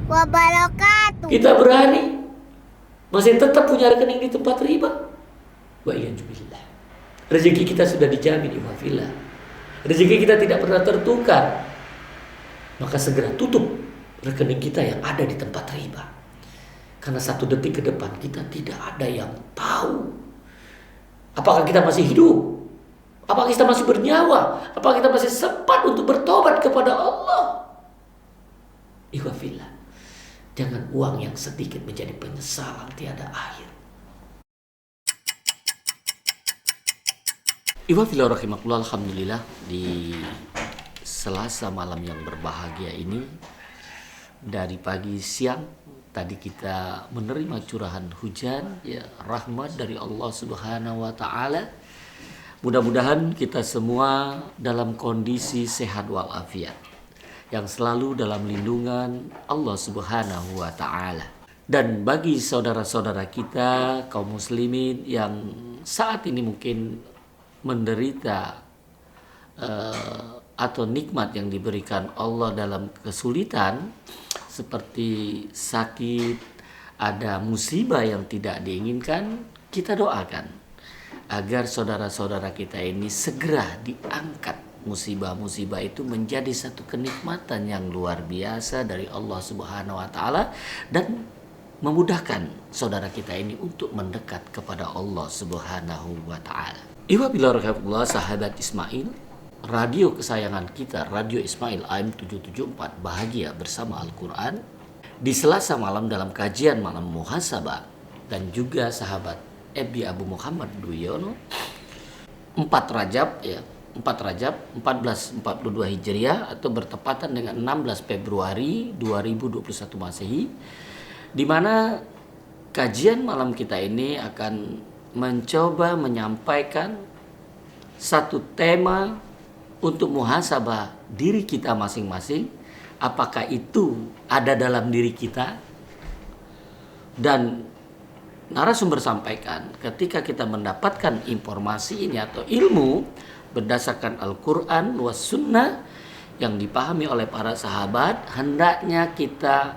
wabarakatuh. Kita berani masih tetap punya rekening di tempat riba. Wa iyyazubillah. Rezeki kita sudah dijamin, ikhwafillah. Rezeki kita tidak pernah tertukar. Maka segera tutup rekening kita yang ada di tempat riba. Karena 1 detik ke depan kita tidak ada yang tahu apakah kita masih hidup, apakah kita masih bernyawa, apakah kita masih sempat untuk bertobat kepada Allah. Ikhwafillah, jangan uang yang sedikit menjadi penyesalan tiada akhir. Ikhwafillah rahimakumullah, alhamdulillah di Selasa malam yang berbahagia ini, dari pagi siang tadi kita menerima curahan hujan, ya, rahmat dari Allah Subhanahu wa taala. Mudah-mudahan kita semua dalam kondisi sehat walafiat, yang selalu dalam lindungan Allah Subhanahu wa taala. Dan bagi saudara-saudara kita kaum muslimin yang saat ini mungkin menderita atau nikmat yang diberikan Allah dalam kesulitan seperti sakit, ada musibah yang tidak diinginkan, kita doakan agar saudara-saudara kita ini segera diangkat musibah-musibah itu menjadi satu kenikmatan yang luar biasa dari Allah Subhanahu wa taala, dan memudahkan saudara kita ini untuk mendekat kepada Allah Subhanahu wa taala. Iwabillahi sahabat Ismail, radio kesayangan kita, Radio Ismail AM 774, bahagia bersama Al-Quran. Di Selasa malam dalam kajian malam muhasabah, dan juga sahabat Ebi Abu Muhammad Duyono, 4 Rajab 1442 Hijriah atau bertepatan dengan 16 Februari 2021 Masehi, di mana kajian malam kita ini akan mencoba menyampaikan satu tema untuk muhasabah diri kita masing-masing. Apakah itu ada dalam diri kita? Dan narasumber sampaikan, ketika kita mendapatkan informasi ini atau ilmu berdasarkan Al-Quran was Sunnah yang dipahami oleh para sahabat, hendaknya kita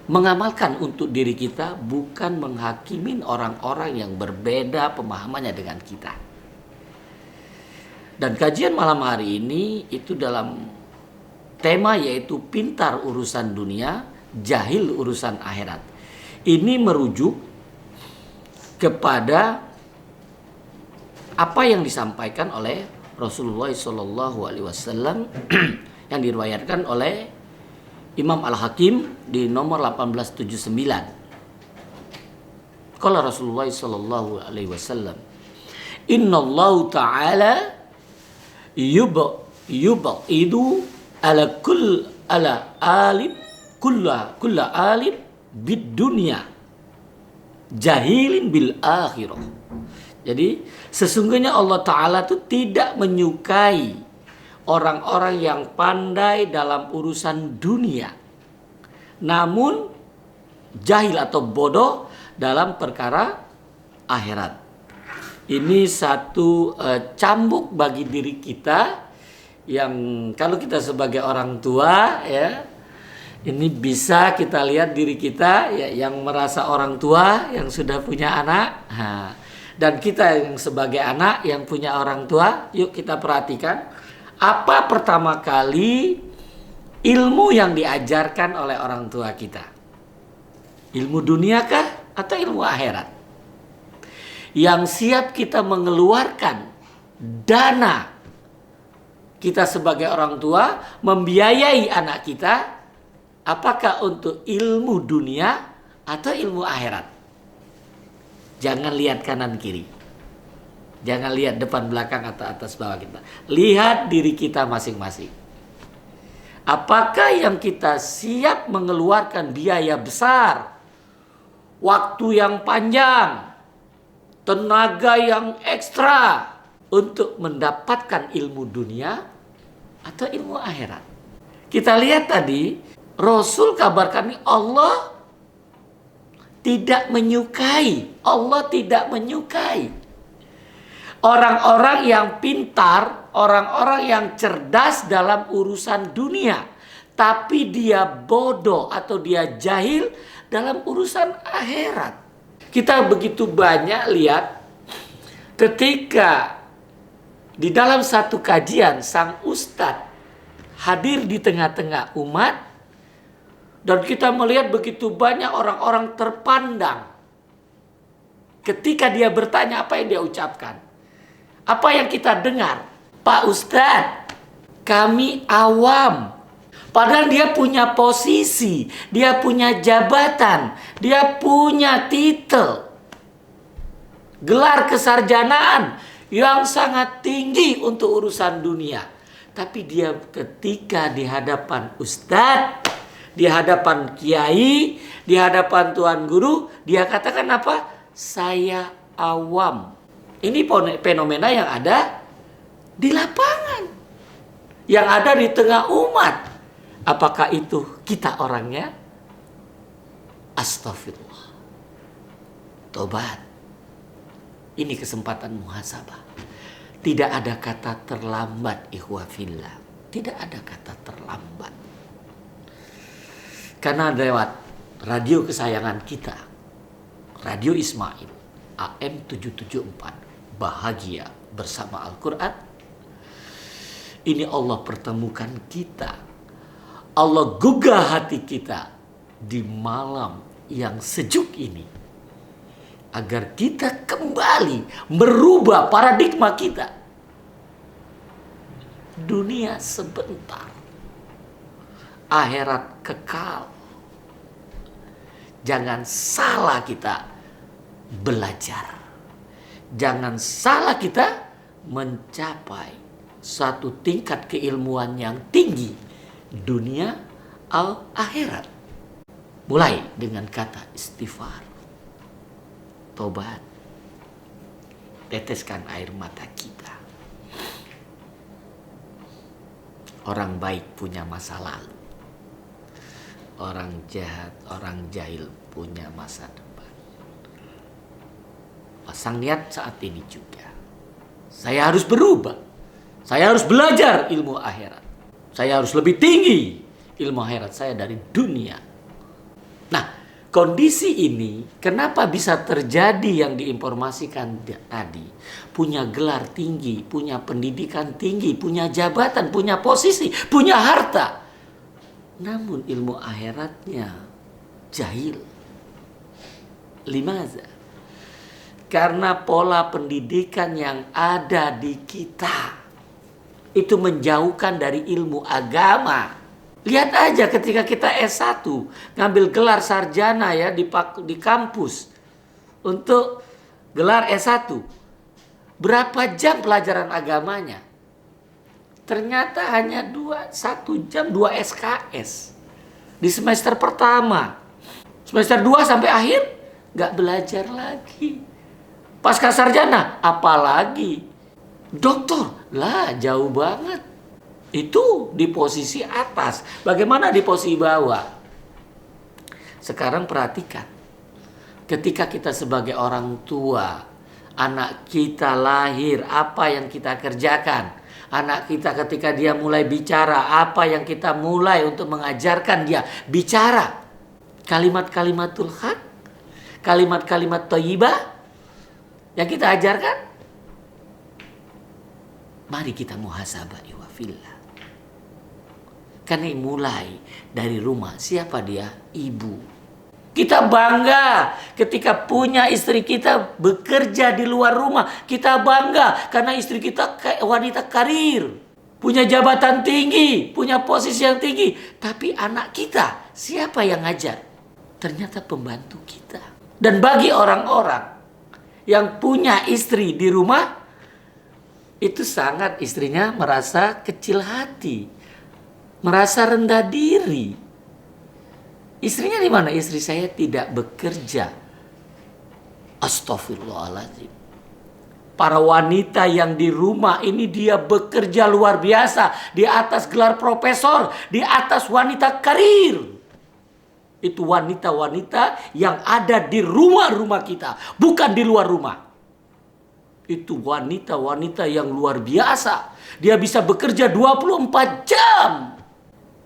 mengamalkan untuk diri kita, bukan menghakimin orang-orang yang berbeda pemahamannya dengan kita. Dan kajian malam hari ini itu dalam tema yaitu pintar urusan dunia, jahil urusan akhirat. Ini merujuk kepada apa yang disampaikan oleh Rasulullah SAW yang diriwayatkan oleh Imam Al-Hakim di nomor 1879. Qala Rasulullah SAW, Innallahu ta'ala yub'idu ala alim kulla alim bid dunya jahilin bil akhirah. Jadi sesungguhnya Allah Ta'ala itu tidak menyukai orang-orang yang pandai dalam urusan dunia, namun jahil atau bodoh dalam perkara akhirat. Ini satu cambuk bagi diri kita, yang kalau kita sebagai orang tua, ya, ini bisa kita lihat diri kita, ya, yang merasa orang tua yang sudah punya anak, dan kita yang sebagai anak yang punya orang tua. Yuk kita perhatikan, apa pertama kali ilmu yang diajarkan oleh orang tua kita? Ilmu dunia kah atau ilmu akhirat? Yang siap kita mengeluarkan dana kita sebagai orang tua membiayai anak kita, apakah untuk ilmu dunia atau ilmu akhirat? Jangan lihat kanan kiri, jangan lihat depan belakang atau atas bawah kita. Lihat diri kita masing-masing. Apakah yang kita siap mengeluarkan biaya besar, waktu yang panjang, tenaga yang ekstra untuk mendapatkan ilmu dunia atau ilmu akhirat? Kita lihat tadi, Rasul kabarkan Allah tidak menyukai. Allah tidak menyukai orang-orang yang pintar, orang-orang yang cerdas dalam urusan dunia, tapi dia bodoh atau dia jahil dalam urusan akhirat. Kita begitu banyak lihat ketika di dalam satu kajian sang ustadz hadir di tengah-tengah umat dan kita melihat begitu banyak orang-orang terpandang. Ketika dia bertanya, apa yang dia ucapkan? Apa yang kita dengar? Pak Ustadz, kami awam. Padahal dia punya posisi, dia punya jabatan, dia punya titel, gelar kesarjanaan yang sangat tinggi untuk urusan dunia. Tapi dia ketika di hadapan ustadz, di hadapan kiai, di hadapan tuan guru, dia katakan apa? Saya awam. Ini fenomena yang ada di lapangan, yang ada di tengah umat. Apakah itu kita orangnya? Astagfirullah. Tobat. Ini kesempatan muhasabah. Tidak ada kata terlambat, ikhwah fillah. Tidak ada kata terlambat. Karena lewat radio kesayangan kita, Radio Ismail, AM 774, bahagia bersama Al-Quran. Ini Allah pertemukan kita. Allah gugah hati kita di malam yang sejuk ini. Agar kita kembali merubah paradigma kita. Dunia sebentar, akhirat kekal. Jangan salah kita belajar. Jangan salah kita mencapai satu tingkat keilmuan yang tinggi. Dunia akhirat. Mulai dengan kata istighfar, tobat, teteskan air mata kita. Orang baik punya masa lalu, orang jahat, orang jahil punya masa depan. Pasang niat saat ini juga. Saya harus berubah. Saya harus belajar ilmu akhirat. Saya harus lebih tinggi ilmu akhirat saya dari dunia. Nah, kondisi ini kenapa bisa terjadi yang diinformasikan tadi? Punya gelar tinggi, punya pendidikan tinggi, punya jabatan, punya posisi, punya harta. Namun ilmu akhiratnya jahil. Limaza? Karena pola pendidikan yang ada di kita itu menjauhkan dari ilmu agama. Lihat aja ketika kita S1, ngambil gelar sarjana ya di kampus untuk gelar S1. Berapa jam pelajaran agamanya? Ternyata hanya 1 jam 2 SKS. Di semester pertama. Semester 2 sampai akhir gak belajar lagi. Pasca sarjana apalagi? Doktor, lah jauh banget. Itu di posisi atas. Bagaimana di posisi bawah? Sekarang perhatikan. Ketika kita sebagai orang tua, anak kita lahir, apa yang kita kerjakan? Anak kita ketika dia mulai bicara, apa yang kita mulai untuk mengajarkan dia bicara? Kalimat-kalimatul haq, kalimat-kalimat thayyibah yang kita ajarkan. Mari kita muhasabah wa fillah. Karena mulai dari rumah. Siapa dia? Ibu. Kita bangga ketika punya istri kita bekerja di luar rumah. Kita bangga karena istri kita wanita karir. Punya jabatan tinggi, punya posisi yang tinggi. Tapi anak kita, siapa yang ngajar? Ternyata pembantu kita. Dan bagi orang-orang yang punya istri di rumah, itu sangat istrinya merasa kecil hati, merasa rendah diri. Istrinya di mana? Istri saya tidak bekerja. Astagfirullahaladzim. Para wanita yang di rumah ini dia bekerja luar biasa. Di atas gelar profesor, di atas wanita karir. Itu wanita-wanita yang ada di rumah-rumah kita, bukan di luar rumah. Itu wanita-wanita yang luar biasa. Dia bisa bekerja 24 jam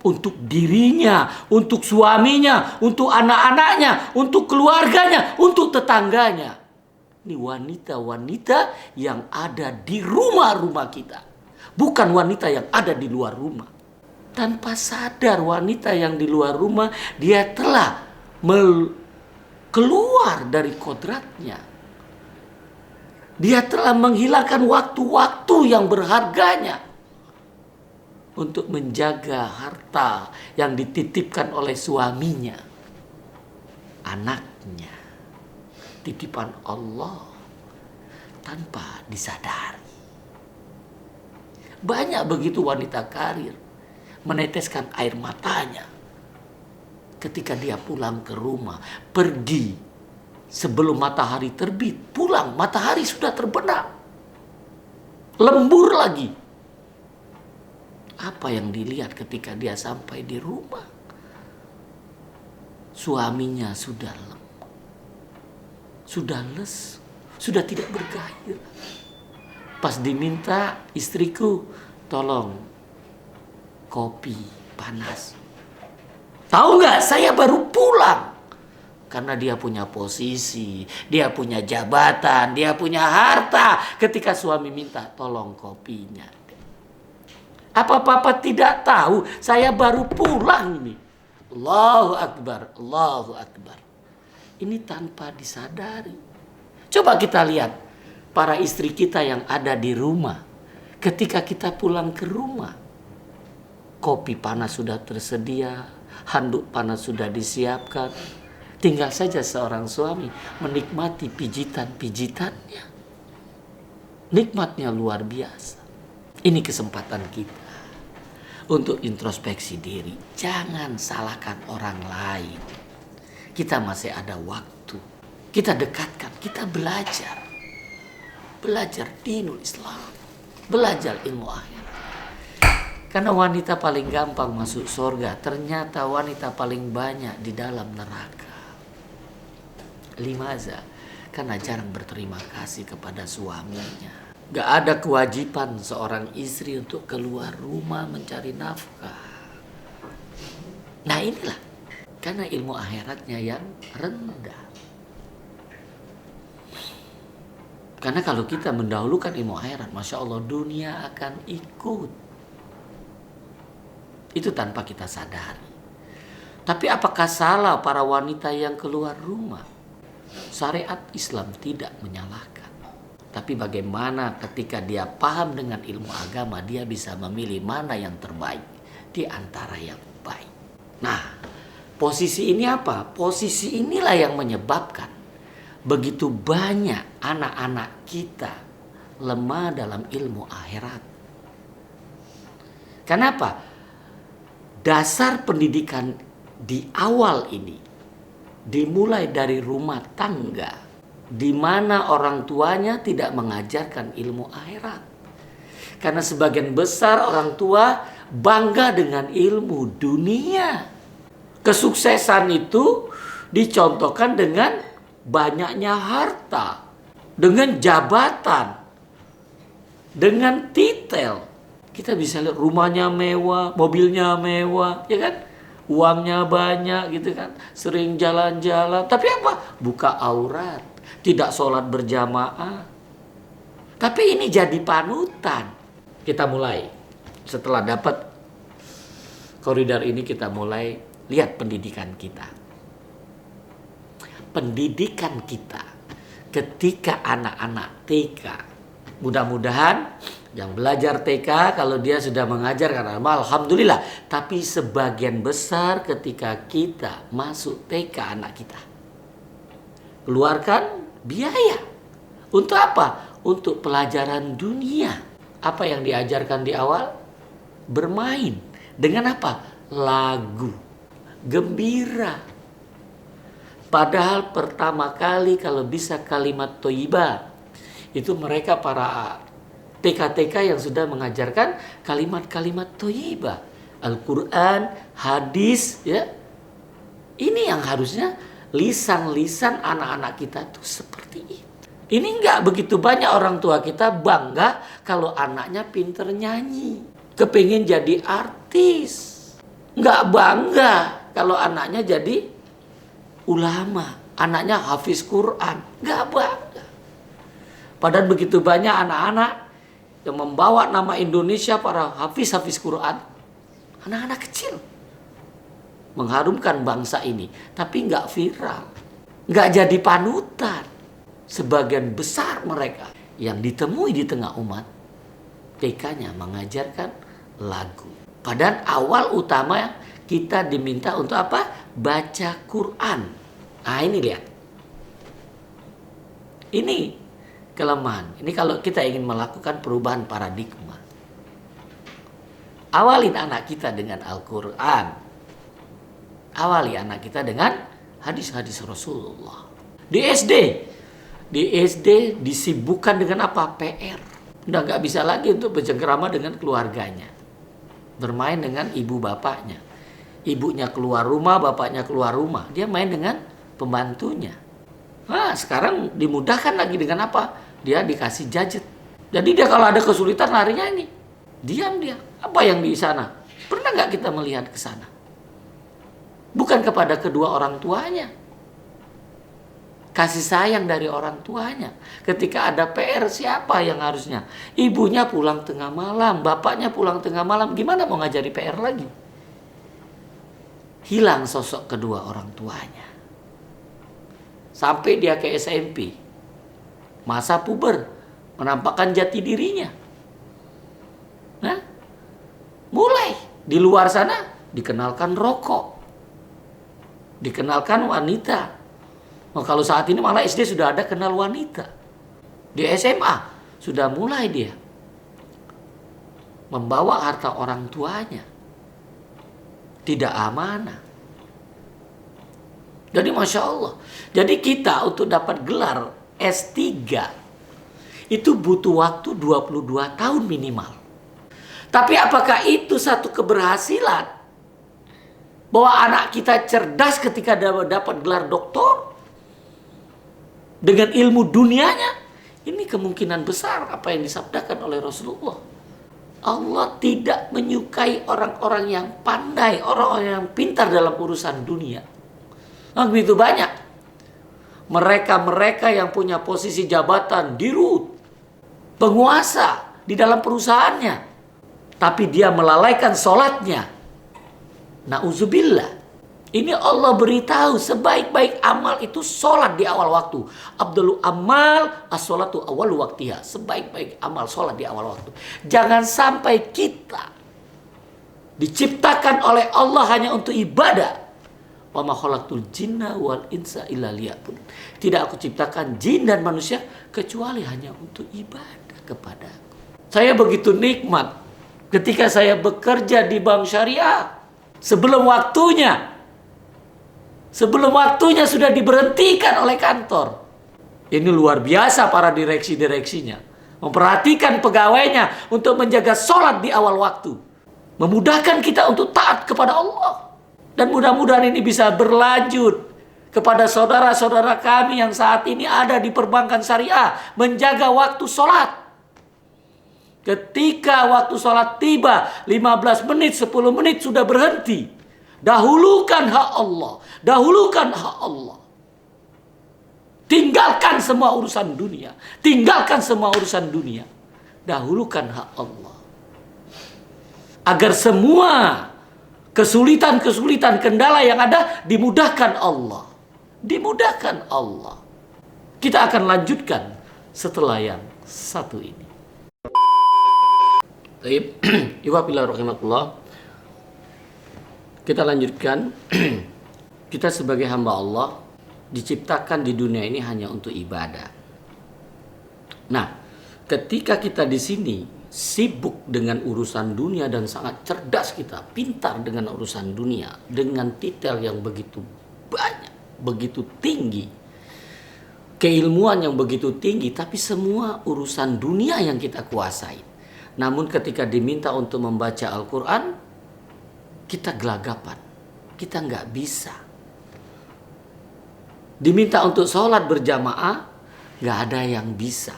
untuk dirinya, untuk suaminya, untuk anak-anaknya, untuk keluarganya, untuk tetangganya. Ini wanita-wanita yang ada di rumah-rumah kita. Bukan wanita yang ada di luar rumah. Tanpa sadar wanita yang di luar rumah, dia telah keluar dari kodratnya. Dia telah menghilangkan waktu-waktu yang berharganya untuk menjaga harta yang dititipkan oleh suaminya, anaknya, titipan Allah, tanpa disadari. Banyak begitu wanita karir meneteskan air matanya ketika dia pulang ke rumah, pergi sebelum matahari terbit, pulang matahari sudah terbenam, lembur lagi. Apa yang dilihat ketika dia sampai di rumah? Suaminya sudah lemah, sudah lesu, sudah tidak bergairah. Pas diminta, istriku tolong kopi panas. Tahu nggak, saya baru pulang. Karena dia punya posisi, dia punya jabatan, dia punya harta. Ketika suami minta tolong kopinya. Apa papa tidak tahu saya baru pulang ini? Allahu Akbar, Allahu Akbar. Ini tanpa disadari. Coba kita lihat para istri kita yang ada di rumah. Ketika kita pulang ke rumah, kopi panas sudah tersedia, handuk panas sudah disiapkan. Tinggal saja seorang suami menikmati pijitan-pijitannya. Nikmatnya luar biasa. Ini kesempatan kita untuk introspeksi diri. Jangan salahkan orang lain. Kita masih ada waktu. Kita dekatkan, kita belajar. Belajar dinul Islam. Belajar ilmu akhirat. Karena wanita paling gampang masuk surga, ternyata wanita paling banyak di dalam neraka. Limaza, karena jarang berterima kasih kepada suaminya. Gak ada kewajiban seorang istri untuk keluar rumah mencari nafkah. Nah inilah, karena ilmu akhiratnya yang rendah. Karena kalau kita mendahulukan ilmu akhirat, Masya Allah dunia akan ikut. Itu tanpa kita sadari. Tapi apakah salah para wanita yang keluar rumah? Syariat Islam tidak menyalahkan. Tapi bagaimana ketika dia paham dengan ilmu agama, dia bisa memilih mana yang terbaik di antara yang baik. Nah, posisi ini apa? Posisi inilah yang menyebabkan begitu banyak anak-anak kita lemah dalam ilmu akhirat. Kenapa? Dasar pendidikan di awal ini dimulai dari rumah tangga, di mana orang tuanya tidak mengajarkan ilmu akhirat. Karena sebagian besar orang tua bangga dengan ilmu dunia. Kesuksesan itu dicontohkan dengan banyaknya harta, dengan jabatan, dengan titel. Kita bisa lihat rumahnya mewah, mobilnya mewah, ya kan? Uangnya banyak gitu kan, sering jalan-jalan. Tapi apa? Buka aurat, tidak sholat berjamaah. Tapi ini jadi panutan. Kita mulai. Setelah dapat koridor ini, kita mulai lihat pendidikan kita. Pendidikan kita ketika anak-anak TK. Mudah-mudahan yang belajar TK, kalau dia sudah mengajar karena alhamdulillah. Tapi sebagian besar ketika kita masuk TK anak kita, keluarkan biaya. Untuk apa? Untuk pelajaran dunia. Apa yang diajarkan di awal? Bermain. Dengan apa? Lagu. Gembira. Padahal pertama kali kalau bisa kalimat thayyibah, itu mereka para TK-TK yang sudah mengajarkan kalimat-kalimat thayyibah. Al-Quran, hadis, ya. Ini yang harusnya lisan-lisan anak-anak kita tuh seperti itu. Ini enggak begitu banyak orang tua kita bangga kalau anaknya pinter nyanyi, kepingin jadi artis. Enggak nggak bangga kalau anaknya jadi ulama, anaknya hafiz Quran, nggak bangga. Padahal begitu banyak anak-anak yang membawa nama Indonesia, para hafiz-hafiz Quran, anak-anak kecil, mengharumkan bangsa ini, tapi nggak viral, nggak jadi panutan. Sebagian besar mereka yang ditemui di tengah umat, TK-nya mengajarkan lagu. Padahal awal utama kita diminta untuk apa? Baca Quran. Nah ini lihat. Ini kelemahan. Ini kalau kita ingin melakukan perubahan paradigma. Awalin anak kita dengan Al-Quran. Awali anak kita dengan hadis-hadis Rasulullah. Di SD disibukkan dengan apa? PR. Udah nggak bisa lagi untuk bercengkerama dengan keluarganya. Bermain dengan ibu bapaknya. Ibunya keluar rumah, bapaknya keluar rumah. Dia main dengan pembantunya. Nah, sekarang dimudahkan lagi dengan apa? Dia dikasih gadget. Jadi dia kalau ada kesulitan larinya ini. Diam dia. Apa yang di sana? Pernah nggak kita melihat ke sana? Bukan kepada kedua orang tuanya. Kasih sayang dari orang tuanya. Ketika ada PR, siapa yang harusnya? Ibunya pulang tengah malam, bapaknya pulang tengah malam. Gimana mau ngajari PR lagi? Hilang sosok kedua orang tuanya. Sampai dia ke SMP. Masa puber. Menampakkan jati dirinya. Nah, mulai di luar sana dikenalkan rokok. Dikenalkan wanita. Oh, kalau saat ini malah SD sudah ada kenal wanita. Di SMA sudah mulai dia membawa harta orang tuanya. Tidak amanah. Jadi Masya Allah. Jadi kita untuk dapat gelar S3 itu butuh waktu 22 tahun minimal. Tapi apakah itu satu keberhasilan? Bahwa anak kita cerdas ketika dapat gelar doktor? Dengan ilmu dunianya, ini kemungkinan besar apa yang disabdakan oleh Rasulullah. Allah tidak menyukai orang-orang yang pandai, orang-orang yang pintar dalam urusan dunia. Nah, begitu banyak mereka-mereka yang punya posisi jabatan, dirut, penguasa di dalam perusahaannya, tapi dia melalaikan sholatnya. Na'udzubillah. Ini Allah beritahu sebaik-baik amal itu sholat di awal waktu. Abdul amal as-sholatu awal waktiha. Sebaik-baik amal sholat di awal waktu. Jangan sampai kita diciptakan oleh Allah hanya untuk ibadah. Wa ma khalaqtul jinna wal insa illa liya'budun. Tidak aku ciptakan jin dan manusia kecuali hanya untuk ibadah kepadaku. Saya begitu nikmat ketika saya bekerja di bank syariah. Sebelum waktunya sudah diberhentikan oleh kantor. Ini luar biasa para direksi-direksinya. Memperhatikan pegawainya untuk menjaga sholat di awal waktu. Memudahkan kita untuk taat kepada Allah. Dan mudah-mudahan ini bisa berlanjut kepada saudara-saudara kami yang saat ini ada di perbankan syariah. Menjaga waktu sholat. Ketika waktu sholat tiba, 15 menit, 10 menit sudah berhenti. Dahulukan hak Allah. Dahulukan hak Allah. Tinggalkan semua urusan dunia. Tinggalkan semua urusan dunia. Dahulukan hak Allah. Agar semua kesulitan-kesulitan, kendala yang ada dimudahkan Allah. Dimudahkan Allah. Kita akan lanjutkan setelah yang satu ini. Baik, Iwabillah rahimahullah. Kita lanjutkan. Kita sebagai hamba Allah diciptakan di dunia ini hanya untuk ibadah. Nah, ketika kita di sini sibuk dengan urusan dunia dan sangat cerdas kita, pintar dengan urusan dunia, dengan titel yang begitu banyak, begitu tinggi, keilmuan yang begitu tinggi, tapi semua urusan dunia yang kita kuasai. Namun ketika diminta untuk membaca Al-Quran, kita gelagapan, kita nggak bisa. Diminta untuk sholat berjamaah, nggak ada yang bisa.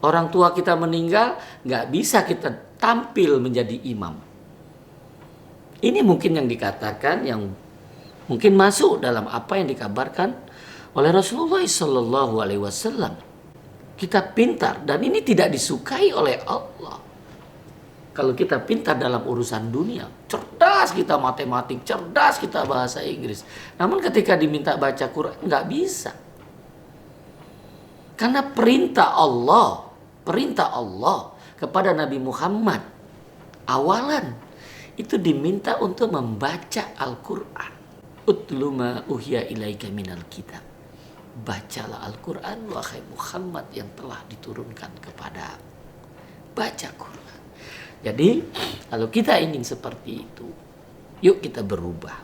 Orang tua kita meninggal, nggak bisa kita tampil menjadi imam. Ini mungkin yang dikatakan yang mungkin masuk dalam apa yang dikabarkan oleh Rasulullah Sallallahu Alaihi Wasallam. Kita pintar dan ini tidak disukai oleh Allah. Kalau kita pintar dalam urusan dunia, cerdas kita matematik, cerdas kita bahasa Inggris. Namun ketika diminta baca Quran, nggak bisa. Karena perintah Allah kepada Nabi Muhammad, awalan, itu diminta untuk membaca Al-Quran. Utlu ma uhiya ilaika minal kitab. Bacalah Al-Quran, wahai Muhammad, yang telah diturunkan kepada. Baca Quran. Jadi kalau kita ingin seperti itu, yuk kita berubah.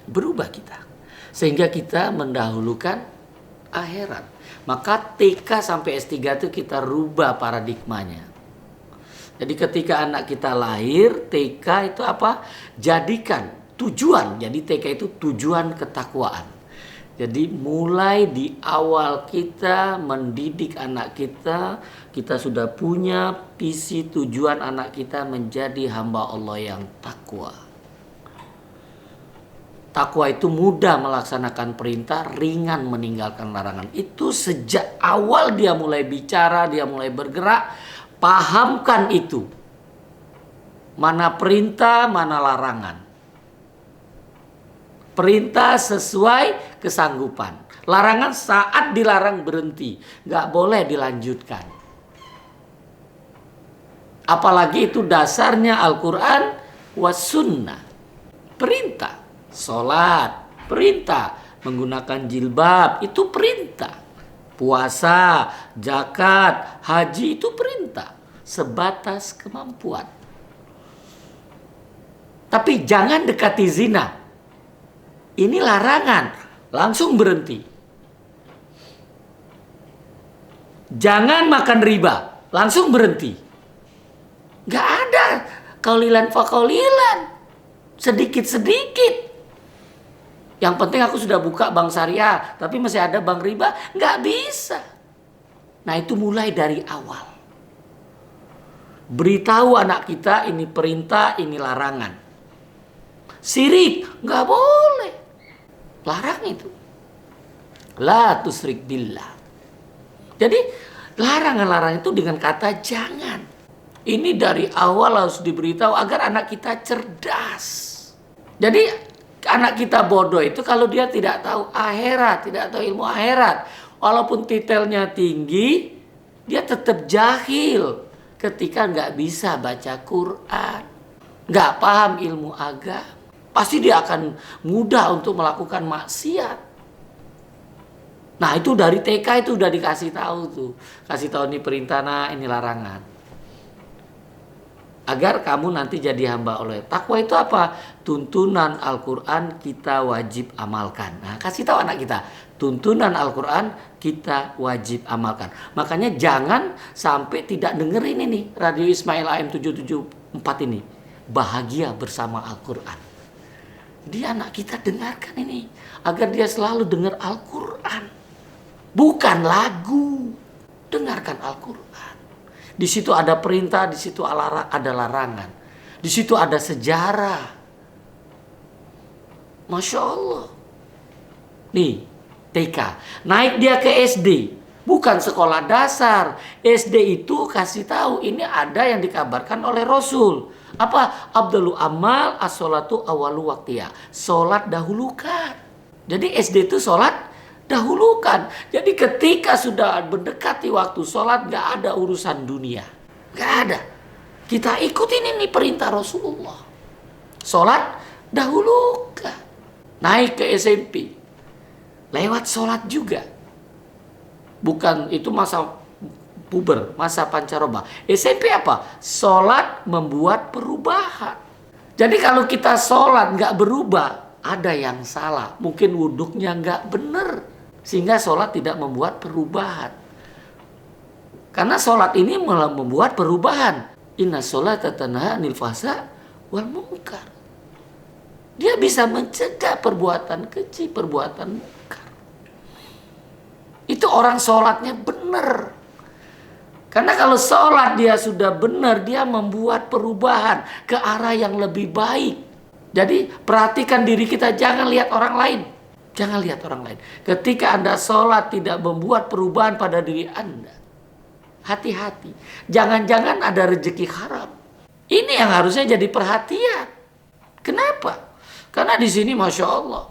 Berubah kita. Sehingga kita mendahulukan akhirat. Maka TK sampai S3 itu kita rubah paradigmanya. Jadi ketika anak kita lahir, TK itu apa? Jadikan tujuan. Jadi TK itu tujuan ketakwaan. Jadi mulai di awal kita mendidik anak kita, kita sudah punya visi tujuan anak kita menjadi hamba Allah yang takwa. Takwa itu mudah melaksanakan perintah, ringan meninggalkan larangan. Itu sejak awal dia mulai bicara, dia mulai bergerak, pahamkan itu. Mana perintah, mana larangan. Perintah sesuai kesanggupan. Larangan saat dilarang berhenti. Nggak boleh dilanjutkan. Apalagi itu dasarnya Al-Quran was sunnah. Perintah. Sholat. Perintah. Menggunakan jilbab. Itu perintah. Puasa. Zakat. Haji itu perintah. Sebatas kemampuan. Tapi jangan dekati zina. Ini larangan, langsung berhenti. Jangan makan riba, langsung berhenti. Gak ada kaulilan fakaulilan, sedikit-sedikit. Yang penting aku sudah buka bank syariah, tapi masih ada bank riba, gak bisa. Nah itu mulai dari awal. Beritahu anak kita ini perintah, ini larangan. Syirik, gak boleh. Larang itu. La tusyrik billah. Jadi larangan-larangan itu dengan kata jangan. Ini dari awal harus diberitahu agar anak kita cerdas. Jadi anak kita bodoh itu kalau dia tidak tahu akhirat, tidak tahu ilmu akhirat. Walaupun titelnya tinggi, dia tetap jahil ketika nggak bisa baca Quran. Nggak paham ilmu agama. Pasti dia akan mudah untuk melakukan maksiat. Nah itu dari TK itu udah dikasih tahu tuh. Kasih tahu ini perintah, nah ini larangan. Agar kamu nanti jadi hamba Allah. Takwa itu apa? Tuntunan Al-Quran kita wajib amalkan. Nah kasih tahu anak kita. Tuntunan Al-Quran kita wajib amalkan. Makanya jangan sampai tidak dengerin ini. Radio Ismail AM 774 ini. Bahagia bersama Al-Quran. Dia anak kita dengarkan ini. Agar dia selalu dengar Al-Quran. Bukan lagu. Dengarkan Al-Quran. Di situ ada perintah, di situ ada larangan. Di situ ada sejarah. Masya Allah. Nih, TK. Naik dia ke SD. Bukan sekolah dasar. SD itu kasih tahu. Ini ada yang dikabarkan oleh Rasul. Apa? Abdul amal as-sholatu awalu waktiya. Sholat dahulukan. Jadi SD itu sholat dahulukan. Jadi ketika sudah mendekati waktu sholat, gak ada urusan dunia. Gak ada. Kita ikutin ini perintah Rasulullah. Sholat dahulukan. Naik ke SMP. Lewat sholat juga. Bukan itu masa puber, masa pancaroba. SMP apa? Sholat membuat perubahan. Jadi kalau kita sholat gak berubah, ada yang salah. Mungkin wuduknya gak benar. Sehingga sholat tidak membuat perubahan. Karena sholat ini malah membuat perubahan. Inna sholata tanha 'anil fahsya wal munkar. Dia bisa mencegah perbuatan keji, perbuatan munkar. Itu orang sholatnya benar. Karena kalau sholat dia sudah benar, dia membuat perubahan ke arah yang lebih baik. Jadi perhatikan diri kita, jangan lihat orang lain. Jangan lihat orang lain. Ketika Anda sholat tidak membuat perubahan pada diri Anda, hati-hati. Jangan-jangan ada rezeki haram. Ini yang harusnya jadi perhatian. Kenapa? Karena di sini Masya Allah.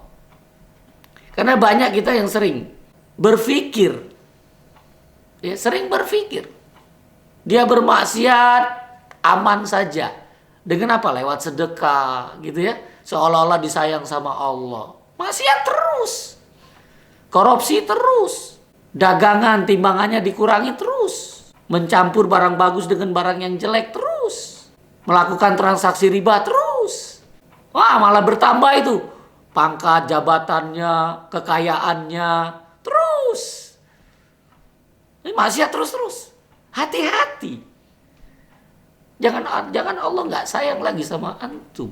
Karena banyak kita yang sering berpikir. Ya, sering berpikir. Dia bermaksiat aman saja. Dengan apa? Lewat sedekah gitu ya. Seolah-olah disayang sama Allah. Maksiat terus. Korupsi terus. Dagangan timbangannya dikurangi terus. Mencampur barang bagus dengan barang yang jelek terus. Melakukan transaksi riba terus. Wah, malah bertambah itu. Pangkat, jabatannya, kekayaannya terus. Ini maksiat terus-terus. Hati-hati. Jangan Allah nggak sayang lagi sama antum.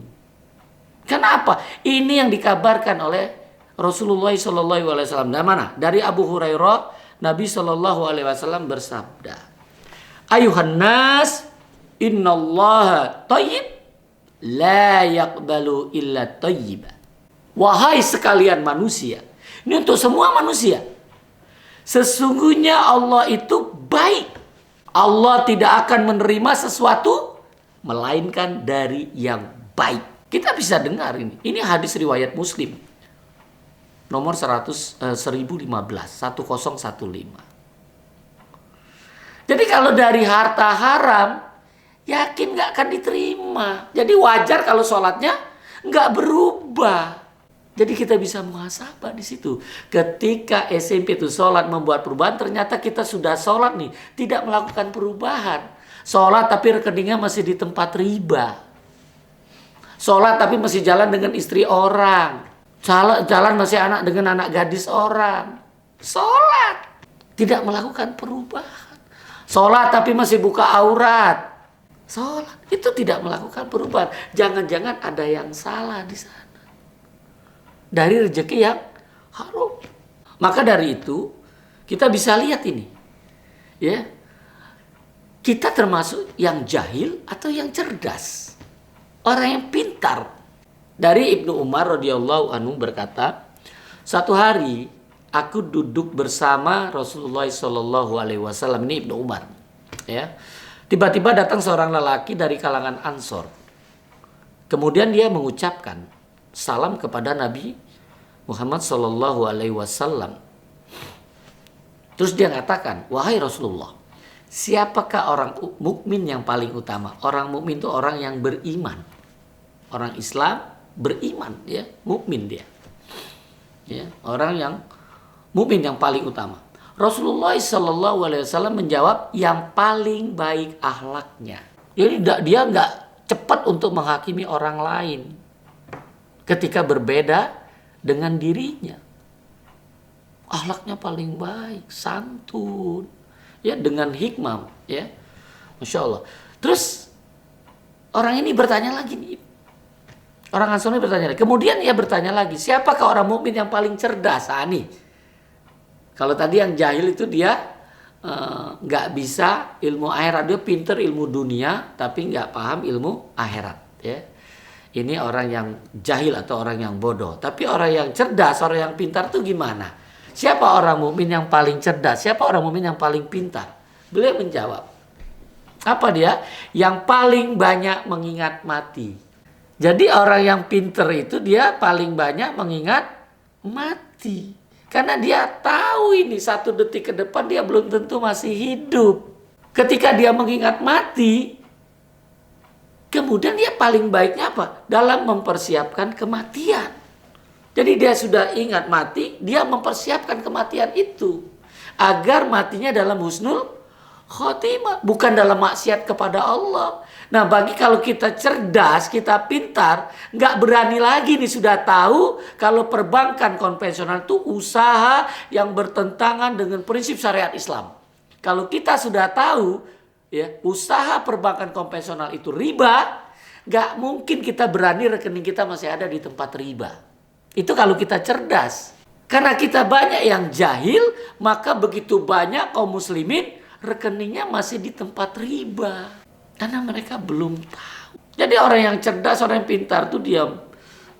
Kenapa? Ini yang dikabarkan oleh Rasulullah SAW. Dari mana? Dari Abu Hurairah, Nabi SAW bersabda, Ayuhan nas, innallaha thayyib, la yaqbalu illa thayyiba. Wahai sekalian manusia. Ini untuk semua manusia. Sesungguhnya Allah itu baik. Allah tidak akan menerima sesuatu melainkan dari yang baik. Kita bisa dengar ini. Ini hadis riwayat Muslim. Nomor 1015. Jadi kalau dari harta haram, yakin gak akan diterima. Jadi wajar kalau sholatnya gak berubah. Jadi kita bisa muhasabah di situ. Ketika SMP itu sholat membuat perubahan, ternyata kita sudah sholat nih, tidak melakukan perubahan. Sholat tapi rekeningnya masih di tempat riba. Sholat tapi masih jalan dengan istri orang. Jalan masih dengan anak gadis orang. Sholat tidak melakukan perubahan. Sholat tapi masih buka aurat. Sholat itu tidak melakukan perubahan. Jangan-jangan ada yang salah di sana. Dari rezeki yang haram. Maka dari itu kita bisa lihat ini. Ya. Kita termasuk yang jahil atau yang cerdas. Orang yang pintar. Dari Ibnu Umar radhiyallahu anhu berkata, satu hari aku duduk bersama Rasulullah SAW. Ini Ibnu Umar. Ya. Tiba-tiba datang seorang lelaki dari kalangan Ansor. Kemudian dia mengucapkan salam kepada Nabi Muhammad Sallallahu Alaihi Wasallam. Terus dia mengatakan, wahai Rasulullah, siapakah orang mukmin yang paling utama? Orang mukmin itu orang yang beriman. Orang Islam beriman, ya, mukmin dia. Ya, orang yang mukmin yang paling utama. Rasulullah Sallallahu Alaihi Wasallam menjawab, yang paling baik akhlaknya. Jadi dia nggak cepat untuk menghakimi orang lain ketika berbeda dengan dirinya. Akhlaknya paling baik, santun, ya, dengan hikmah, ya, Masya Allah. Terus orang ini bertanya lagi nih, orang Ansor ini bertanya lagi. Kemudian ia bertanya lagi, siapakah orang mukmin yang paling cerdas? Nih, kalau tadi yang jahil itu dia nggak bisa ilmu akhirat, dia pinter ilmu dunia tapi nggak paham ilmu akhirat, ya. Ini orang yang jahil atau orang yang bodoh. Tapi orang yang cerdas, orang yang pintar itu gimana? Siapa orang mukmin yang paling cerdas? Siapa orang mukmin yang paling pintar? Beliau menjawab. Apa dia? Yang paling banyak mengingat mati. Jadi orang yang pintar itu dia paling banyak mengingat mati. Karena dia tahu ini 1 detik ke depan dia belum tentu masih hidup. Ketika dia mengingat mati, kemudian dia paling baiknya apa? Dalam mempersiapkan kematian. Jadi dia sudah ingat mati, dia mempersiapkan kematian itu. Agar matinya dalam husnul khotimah. Bukan dalam maksiat kepada Allah. Nah, bagi kalau kita cerdas, kita pintar, nggak berani lagi nih sudah tahu kalau perbankan konvensional itu usaha yang bertentangan dengan prinsip syariat Islam. Kalau kita sudah tahu, ya, usaha perbankan konvensional itu riba, gak mungkin kita berani rekening kita masih ada di tempat riba. Itu kalau kita cerdas. Karena kita banyak yang jahil, maka begitu banyak kaum muslimin rekeningnya masih di tempat riba. Karena mereka belum tahu. Jadi orang yang cerdas, orang yang pintar tuh dia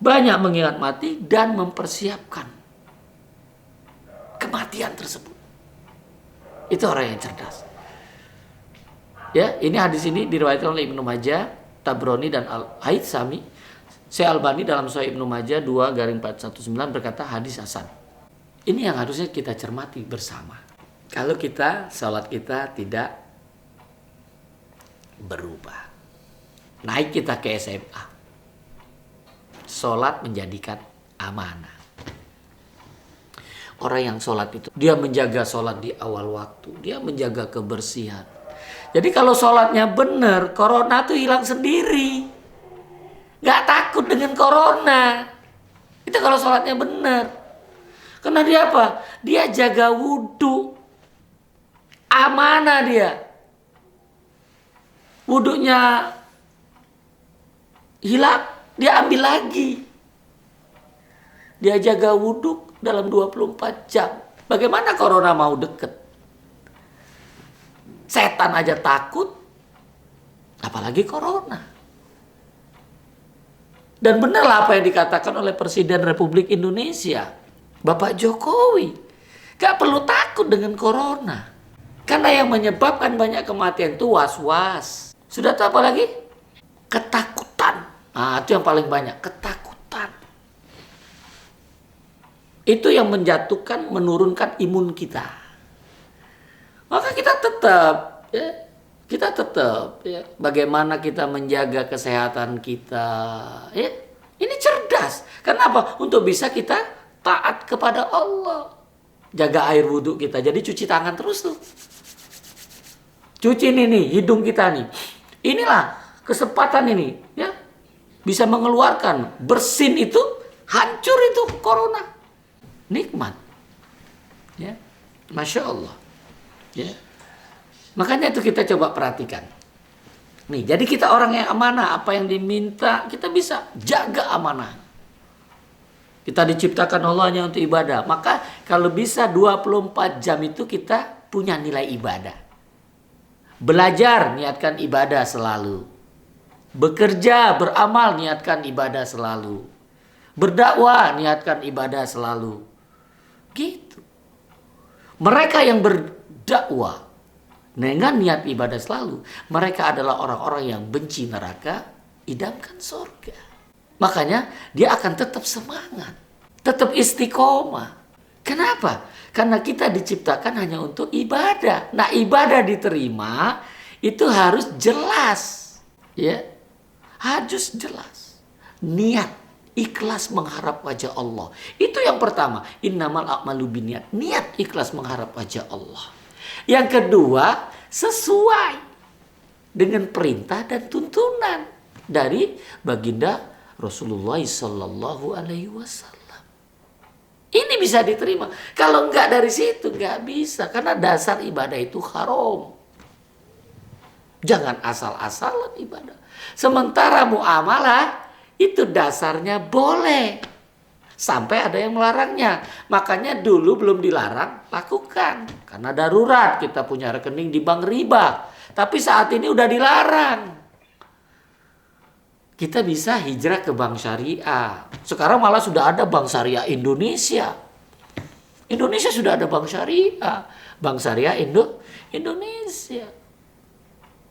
banyak mengingat mati dan mempersiapkan kematian tersebut. Itu orang yang cerdas. Ya, ini hadis ini diriwayatkan oleh Ibnu Majah, Tabrani dan Al-Haythami. Syekh Albani dalam Sahih Ibnu Majah 2/419 berkata hadis hasan. Ini yang harusnya kita cermati bersama. Kalau salat kita tidak berubah. Naik kita ke SMA. Salat menjadikan amanah. Orang yang salat itu, dia menjaga salat di awal waktu. Dia menjaga kebersihan. Jadi kalau salatnya benar, corona tuh hilang sendiri. Gak takut dengan corona. Itu kalau salatnya benar. Karena dia apa? Dia jaga wudhu. Amanah dia. Wudhunya hilang, dia ambil lagi. Dia jaga wudhu dalam 24 jam. Bagaimana corona mau deket? Setan aja takut, apalagi corona. Dan benarlah apa yang dikatakan oleh Presiden Republik Indonesia, Bapak Jokowi. Gak perlu takut dengan corona. Karena yang menyebabkan banyak kematian itu was-was. Sudah tahu apa lagi? Ketakutan. Nah, itu yang paling banyak, ketakutan. Itu yang menjatuhkan, menurunkan imun kita. Maka kita tetap bagaimana kita menjaga kesehatan kita, ya. Ini cerdas. Kenapa? Untuk bisa kita taat kepada Allah. Jaga air wudhu kita. Jadi cuci tangan terus tuh. Cuci ini nih, hidung kita nih. Inilah kesempatan ini, ya. Bisa mengeluarkan, bersin itu, hancur itu corona. Nikmat. Ya. Masya Allah. Ya. Makanya itu kita coba perhatikan. Nih, jadi kita orang yang amanah, apa yang diminta kita bisa jaga amanah. Kita diciptakan Allah hanya untuk ibadah. Maka kalau bisa 24 jam itu kita punya nilai ibadah. Belajar, niatkan ibadah selalu. Bekerja, beramal, niatkan ibadah selalu. Berdakwah, niatkan ibadah selalu. Gitu. Mereka yang berdakwah dengan niat ibadah selalu, mereka adalah orang-orang yang benci neraka, idamkan surga. Makanya dia akan tetap semangat, tetap istiqomah. Kenapa? Karena kita diciptakan hanya untuk ibadah. Nah, ibadah diterima itu harus jelas, ya, harus jelas. Niat, ikhlas mengharap wajah Allah. Itu yang pertama. Innamal a'malu binniyat. Niat ikhlas mengharap wajah Allah. Yang kedua, sesuai dengan perintah dan tuntunan dari baginda Rasulullah Sallallahu Alaihi Wasallam. Ini bisa diterima. Kalau enggak dari situ enggak bisa, karena dasar ibadah itu haram. Jangan asal-asalan ibadah. Sementara muamalah itu dasarnya boleh. Sampai ada yang melarangnya. Makanya dulu belum dilarang, lakukan. Karena darurat, kita punya rekening di bank riba. Tapi saat ini udah dilarang. Kita bisa hijrah ke bank syariah. Sekarang malah sudah ada bank syariah Indonesia. Indonesia sudah ada bank syariah. Bank syariah Indonesia.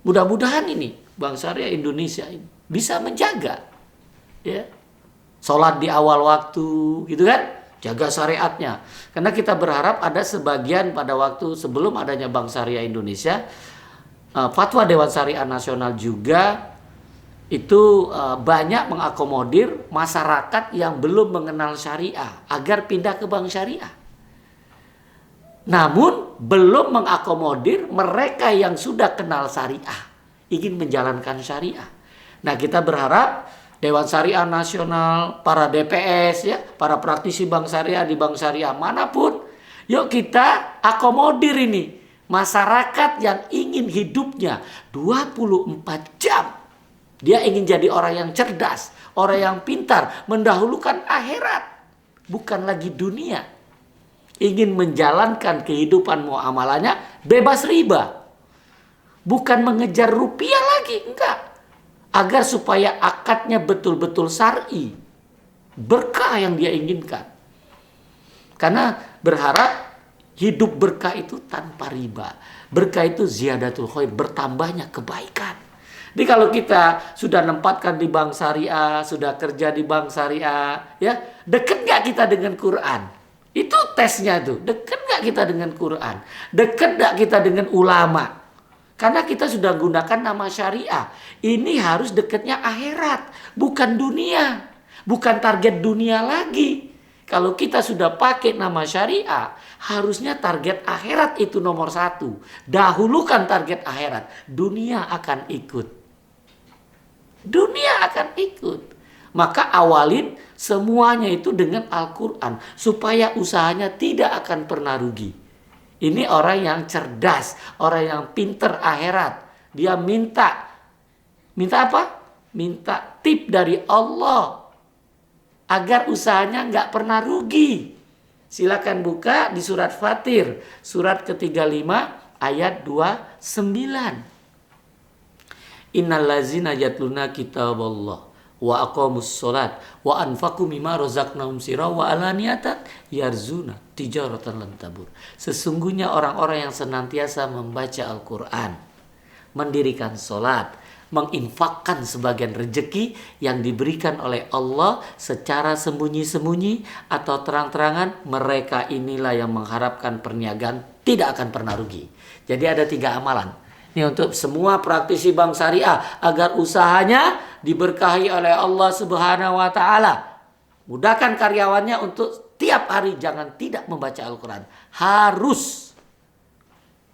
Mudah-mudahan ini bank syariah Indonesia ini bisa menjaga, ya, sholat di awal waktu, gitu kan? Jaga syariatnya. Karena kita berharap ada sebagian pada waktu sebelum adanya Bank Syariah Indonesia, Fatwa Dewan Syariah Nasional juga itu banyak mengakomodir masyarakat yang belum mengenal syariah agar pindah ke bank syariah. Namun belum mengakomodir mereka yang sudah kenal syariah, ingin menjalankan syariah. Nah, kita berharap Dewan Syariah Nasional, para DPS, ya, para praktisi bank syariah di bank syariah manapun, yuk kita akomodir ini masyarakat yang ingin hidupnya 24 jam. Dia ingin jadi orang yang cerdas, orang yang pintar, mendahulukan akhirat, bukan lagi dunia. Ingin menjalankan kehidupan muamalahnya bebas riba. Bukan mengejar rupiah lagi, enggak. Agar supaya akadnya betul-betul syar'i. Berkah yang dia inginkan. Karena berharap hidup berkah itu tanpa riba. Berkah itu ziyadatul khair, bertambahnya kebaikan. Jadi kalau kita sudah nempatkan di bank syariah, sudah kerja di bank syariah, ya, deket nggak kita dengan Quran? Itu tesnya tuh. Deket nggak kita dengan Quran? Deket nggak kita dengan ulama? Karena kita sudah gunakan nama syariah. Ini harus deketnya akhirat, bukan dunia. Bukan target dunia lagi. Kalau kita sudah pakai nama syariah, harusnya target akhirat itu nomor satu. Dahulukan target akhirat. Dunia akan ikut. Dunia akan ikut. Maka awalin semuanya itu dengan Al-Quran. Supaya usahanya tidak akan pernah rugi. Ini orang yang cerdas. Orang yang pinter akhirat. Dia minta apa? Minta tip dari Allah. Agar usahanya nggak pernah rugi. Silakan buka di surat Fatir. Surat ke-35 ayat 29. Innallazina yatluna kitaballah wa aqamus sholat wa anfaqu mimma razaqnahum sirra wa alaniyatan yarzuna tijaratan lan tabur. Sesungguhnya orang-orang yang senantiasa membaca Al-Quran, mendirikan sholat, menginfakkan sebagian rejeki yang diberikan oleh Allah secara sembunyi-sembunyi atau terang-terangan, mereka inilah yang mengharapkan perniagaan tidak akan pernah rugi. Jadi ada 3 amalan. Ini untuk semua praktisi bank syariah agar usahanya diberkahi oleh Allah Subhanahu wa taala. Mudahkan karyawannya untuk tiap hari jangan tidak membaca Al-Quran. Harus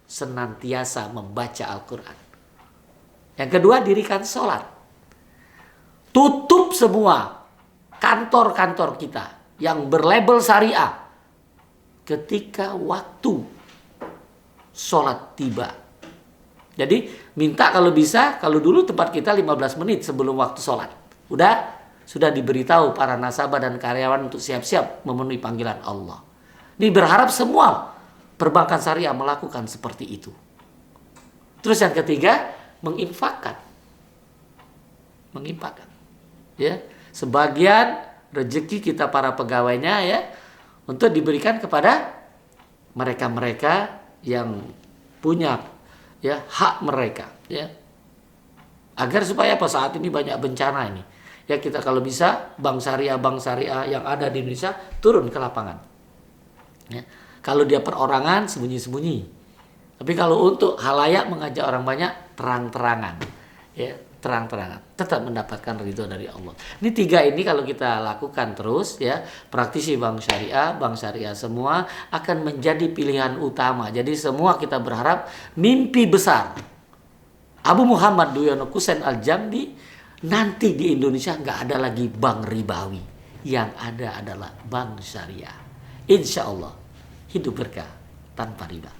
senantiasa membaca Al-Quran. Yang kedua, dirikan sholat. Tutup semua kantor-kantor kita yang berlabel syariah ketika waktu sholat tiba. Jadi minta kalau bisa, kalau dulu tempat kita 15 menit sebelum waktu sholat. Sudah diberitahu para nasabah dan karyawan untuk siap-siap memenuhi panggilan Allah. Ini berharap semua perbankan syariah melakukan seperti itu. Terus yang ketiga, menginfakkan. Ya, sebagian rezeki kita para pegawainya ya untuk diberikan kepada mereka-mereka yang punya ya hak mereka ya. Agar supaya saat ini banyak bencana ini. Ya kita kalau bisa bank syariah yang ada di Indonesia turun ke lapangan. Ya. Kalau dia perorangan sembunyi-sembunyi. Tapi kalau untuk halayak mengajak orang banyak terang-terangan. Ya, terang-terangan. Tetap mendapatkan ridho dari Allah. Ini 3 ini kalau kita lakukan terus ya, praktisi bank syariah semua akan menjadi pilihan utama. Jadi semua kita berharap mimpi besar. Abu Muhammad Duyono Kusen Al-Jambi, nanti di Indonesia nggak ada lagi bank ribawi. Yang ada adalah bank syariah. Insya Allah hidup berkah tanpa riba.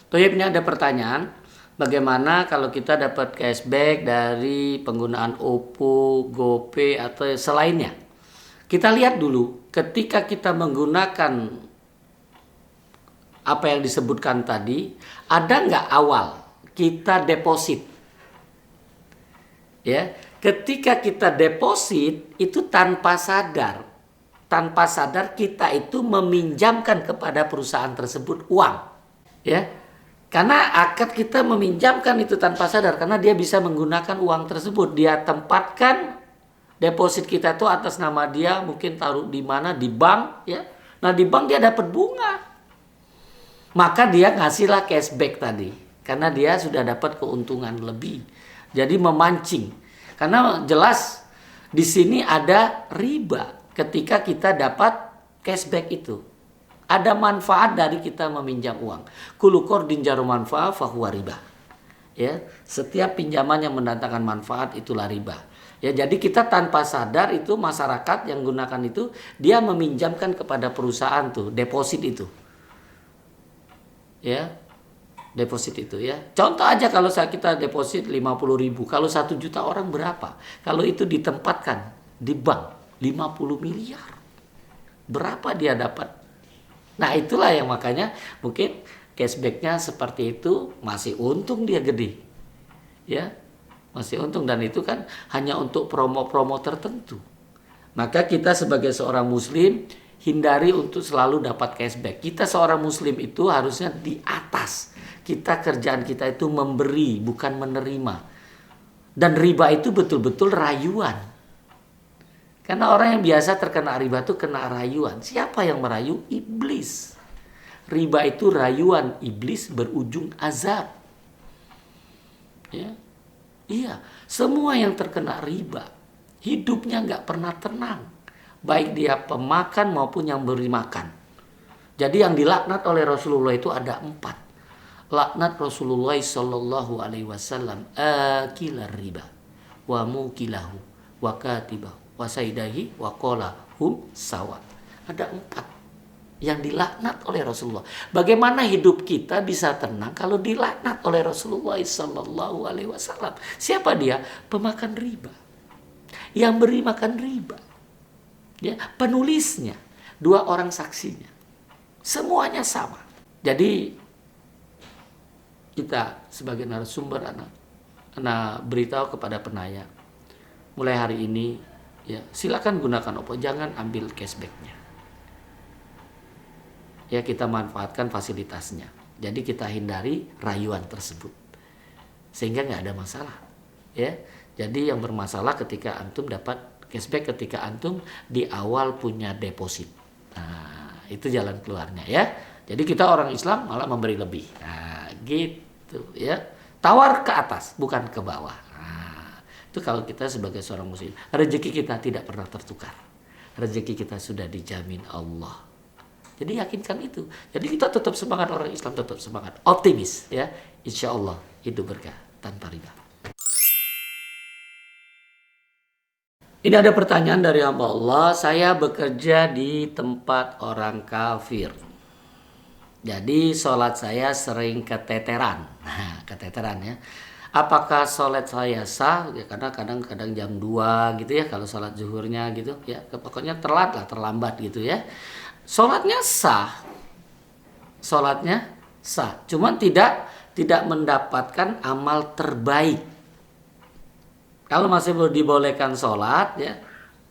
Toyibnya ada pertanyaan, bagaimana kalau kita dapat cashback dari penggunaan OVO, GoPay atau selainnya? Kita lihat dulu, ketika kita menggunakan apa yang disebutkan tadi, ada nggak awal kita deposit? Ya, ketika kita deposit itu tanpa sadar kita itu meminjamkan kepada perusahaan tersebut uang, ya. Karena akad kita meminjamkan itu tanpa sadar, karena dia bisa menggunakan uang tersebut. Dia tempatkan deposit kita itu atas nama dia, mungkin taruh di mana, di bank ya. Nah di bank dia dapat bunga. Maka dia ngasihlah cashback tadi, karena dia sudah dapat keuntungan lebih. Jadi memancing. Karena jelas di sini ada riba ketika kita dapat cashback itu. Ada manfaat dari kita meminjam uang. Kullu qardin jaru manfaat fahuwa riba. Ya, setiap pinjaman yang mendatangkan manfaat itulah riba. Ya, jadi kita tanpa sadar itu masyarakat yang gunakan itu dia meminjamkan kepada perusahaan tuh deposit itu. Ya. Deposit itu ya. Contoh aja kalau kita deposit 50.000, kalau 1 juta orang berapa? Kalau itu ditempatkan di bank 50 miliar. Berapa dia dapat? Nah itulah yang makanya mungkin cashbacknya seperti itu, masih untung dia gede. Ya, masih untung, dan itu kan hanya untuk promo-promo tertentu. Maka kita sebagai seorang muslim hindari untuk selalu dapat cashback. Kita seorang muslim itu harusnya di atas. Kita kerjaan kita itu memberi, bukan menerima. Dan riba itu betul-betul rayuan. Karena orang yang biasa terkena riba itu kena rayuan. Siapa yang merayu? Iblis. Riba itu rayuan iblis berujung azab. Ya. Iya, semua yang terkena riba hidupnya nggak pernah tenang, baik dia pemakan maupun yang beri makan. Jadi yang dilaknat oleh Rasulullah itu ada 4. Laknat Rasulullah Shallallahu Alaihi Wasallam, akilar riba, wa mukilahu, wa katibahu, wa saidahi, wa qolahum sawa. Ada 4 yang dilaknat oleh Rasulullah. Bagaimana hidup kita bisa tenang kalau dilaknat oleh Rasulullah Sallallahu Alaihi Wasallam? Siapa dia? Pemakan riba, yang beri makan riba, ya, penulisnya, 2 orang saksinya, semuanya sama. Jadi kita sebagai narasumber anak beritahu kepada penanya, mulai hari ini, ya, silakan gunakan Oppo, jangan ambil cashbacknya. Ya, kita manfaatkan fasilitasnya. Jadi kita hindari rayuan tersebut, sehingga nggak ada masalah. Ya, jadi yang bermasalah ketika antum dapat cashback ketika antum di awal punya deposit. Nah, itu jalan keluarnya ya. Jadi kita orang Islam malah memberi lebih. Nah, gitu ya. Tawar ke atas, bukan ke bawah. Nah, itu kalau kita sebagai seorang muslim, rezeki kita tidak pernah tertukar. Rezeki kita sudah dijamin Allah. Jadi yakinkan itu. Jadi kita tetap semangat, orang Islam tetap semangat, optimis ya. Insya Allah hidup berkah tanpa riba. Ini ada pertanyaan dari hamba Allah. Saya bekerja di tempat orang kafir. Jadi sholat saya sering keteteran. Nah, keteteran ya. Apakah sholat saya sah? Ya, karena kadang-kadang jam 2 gitu ya. Kalau sholat zuhurnya gitu ya. Pokoknya telat lah, terlambat gitu ya. Sholatnya sah, cuman tidak mendapatkan amal terbaik. Kalau masih belum dibolehkan sholat, ya,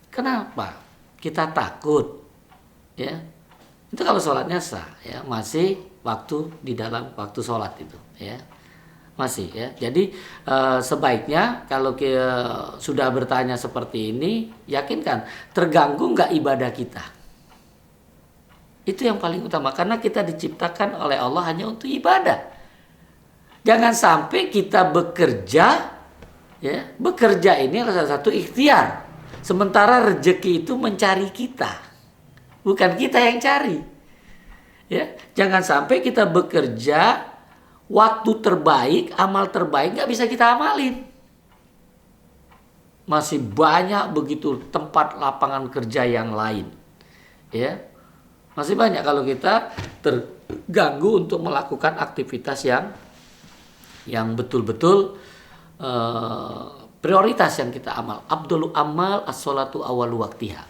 kenapa? Kita takut, ya. Itu kalau sholatnya sah, ya, masih waktu di dalam waktu sholat itu, ya, masih, ya. Jadi sebaiknya kalau sudah bertanya seperti ini, yakinkan terganggu nggak ibadah kita. Itu yang paling utama, karena kita diciptakan oleh Allah hanya untuk ibadah. Jangan sampai kita bekerja, ya, bekerja ini adalah salah satu ikhtiar, sementara rezeki itu mencari kita, bukan kita yang cari. Ya, jangan sampai kita bekerja, waktu terbaik, amal terbaik nggak bisa kita amalin. Masih banyak begitu tempat lapangan kerja yang lain, ya. Masih banyak kalau kita terganggu untuk melakukan aktivitas yang betul-betul prioritas yang kita amal. Abdul amal as-sholatu awwalu waqtiha.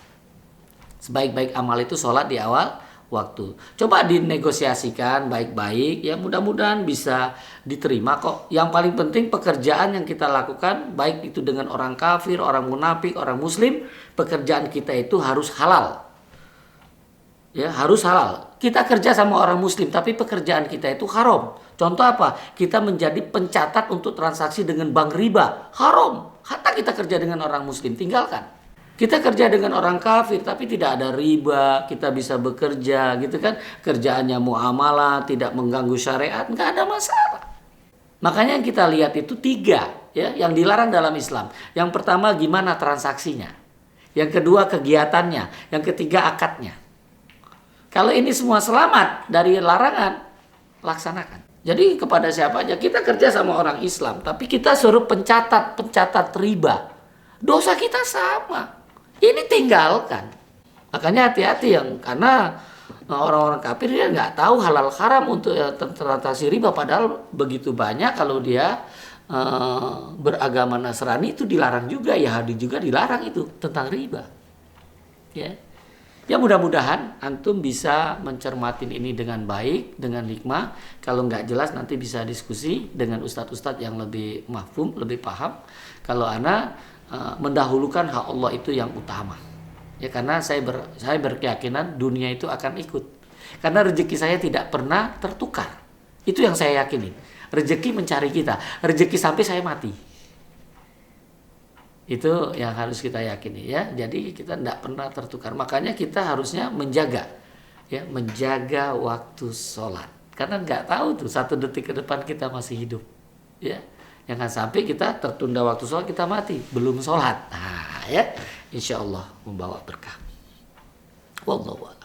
Sebaik-baik amal itu sholat di awal waktu. Coba dinegosiasikan baik-baik, ya, mudah-mudahan bisa diterima kok. Yang paling penting pekerjaan yang kita lakukan, baik itu dengan orang kafir, orang munafik, orang muslim, pekerjaan kita itu harus halal. Ya, harus halal. Kita kerja sama orang muslim tapi pekerjaan kita itu haram. Contoh apa? Kita menjadi pencatat untuk transaksi dengan bank riba. Haram. Hatta kita kerja dengan orang muslim, tinggalkan. Kita kerja dengan orang kafir tapi tidak ada riba, kita bisa bekerja gitu kan. Kerjaannya muamalah, tidak mengganggu syariat, nggak ada masalah. Makanya yang kita lihat itu 3 ya, yang dilarang dalam Islam. Yang pertama gimana transaksinya. Yang kedua kegiatannya, yang ketiga akadnya. Kalau ini semua selamat dari larangan, laksanakan. Jadi kepada siapa aja, kita kerja sama orang Islam, tapi kita suruh pencatat riba. Dosa kita sama. Ini tinggalkan. Makanya hati-hati karena orang-orang kafir dia nggak tahu halal haram untuk transaksi riba. Padahal begitu banyak kalau dia beragama Nasrani itu dilarang juga, Yahudi juga dilarang itu tentang riba. Ya. Ya mudah-mudahan antum bisa mencermatin ini dengan baik, dengan hikmah. Kalau nggak jelas nanti bisa diskusi dengan ustadz-ustadz yang lebih mahfum, lebih paham. Kalau ana mendahulukan hak Allah itu yang utama. Ya karena saya berkeyakinan dunia itu akan ikut. Karena rezeki saya tidak pernah tertukar. Itu yang saya yakini. Rezeki mencari kita, rezeki sampai saya mati. Itu yang harus kita yakini ya. Jadi kita tidak pernah tertukar. Makanya kita harusnya menjaga ya, menjaga waktu sholat. Karena nggak tahu tuh 1 detik ke depan kita masih hidup. Ya. Jangan sampai kita tertunda waktu sholat, kita mati belum sholat. Nah ya, insya Allah membawa berkah. Wallahu a'lam.